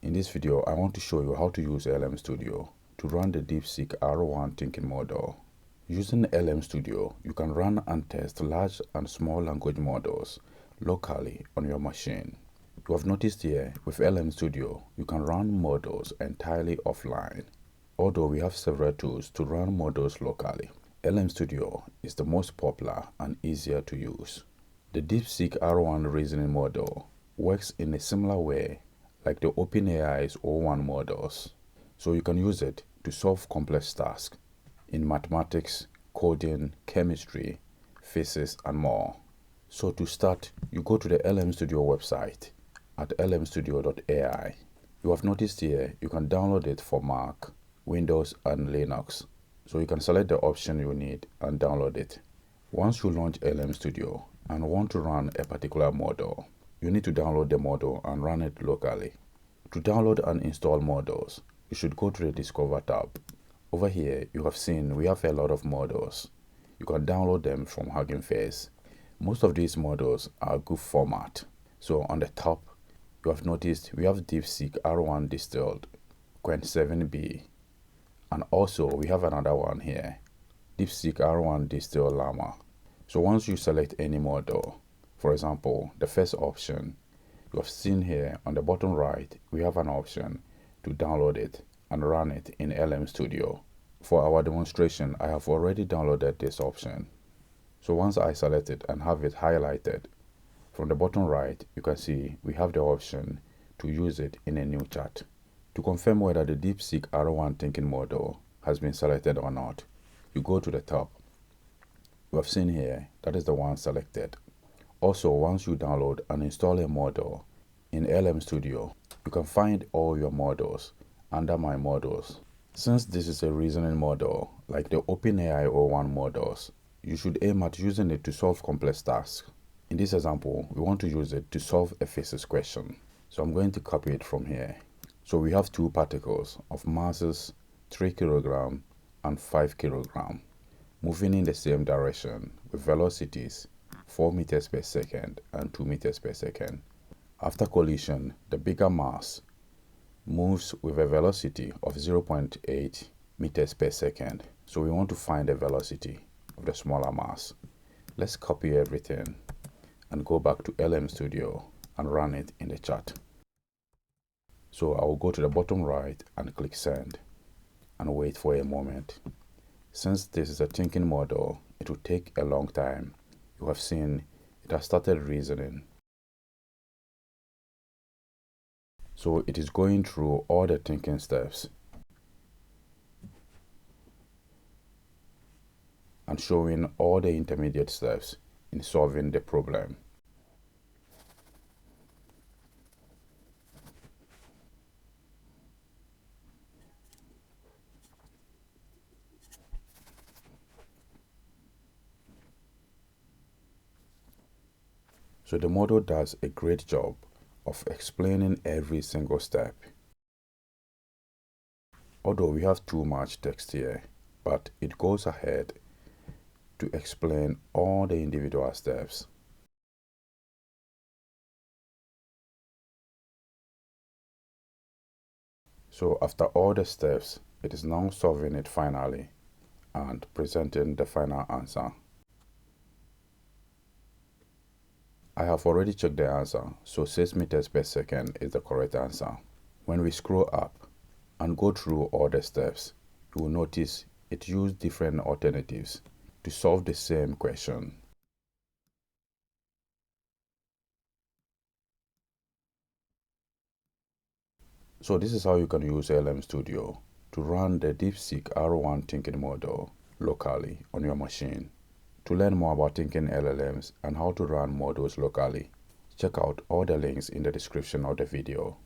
In this video, I want to show you how to use LMStudio to run the DeepSeek R1 thinking model. Using LMStudio, you can run and test large and small language models locally on your machine. You have noticed here, with LMStudio, you can run models entirely offline. Although we have several tools to run models locally, LMStudio is the most popular and easier to use. The DeepSeek R1 reasoning model works in a similar way like the OpenAI's R1 models, so you can use it to solve complex tasks in mathematics, coding, chemistry, physics, and more. So to start, you go to the LMStudio website at lmstudio.ai. You have noticed here you can download it for Mac, Windows, and Linux. So you can select the option you need and download it. Once you launch LMStudio and want to run a particular model, you need to download the model and run it locally. To download and install models, you should go to the Discover tab. Over here, you have seen we have a lot of models. You can download them from Hugging Face. Most of these models are good format. So on the top, you have noticed we have DeepSeek R1 Distilled Quen 7b. And also we have another one here, DeepSeek R1 Distilled Llama. So once you select any model, for example, the first option, you have seen here on the bottom right, we have an option to download it and run it in LMStudio. For our demonstration, I have already downloaded this option. So once I select it and have it highlighted, from the bottom right, you can see we have the option to use it in a new chat. To confirm whether the DeepSeek R1 thinking model has been selected or not, you go to the top. You have seen here, that is the one selected. Also, once you download and install a model in LMStudio, you can find all your models under My Models. Since this is a reasoning model, like the OpenAI R1 models, you should aim at using it to solve complex tasks. In this example, we want to use it to solve a physics question. So I'm going to copy it from here. So we have two particles of masses 3 kg and 5 kg moving in the same direction with velocities 4 meters per second and 2 meters per second. After collision, the bigger mass moves with a velocity of 0.8 meters per second. So we want to find the velocity of the smaller mass. Let's copy everything and go back to LMStudio and run it in the chat. So I will go to the bottom right and click send and wait for a moment. Since this is a thinking model, it will take a long time. You have seen it has started reasoning. So it is going through all the thinking steps and showing all the intermediate steps in solving the problem. So the model does a great job of explaining every single step. Although we have too much text here, but it goes ahead to explain all the individual steps. So after all the steps, it is now solving it finally and presenting the final answer. I have already checked the answer, so 6 meters per second is the correct answer. When we scroll up and go through all the steps, you will notice it used different alternatives to solve the same question. So this is how you can use LMStudio to run the DeepSeek R1 thinking model locally on your machine. To learn more about thinking LLMs and how to run models locally, check out all the links in the description of the video.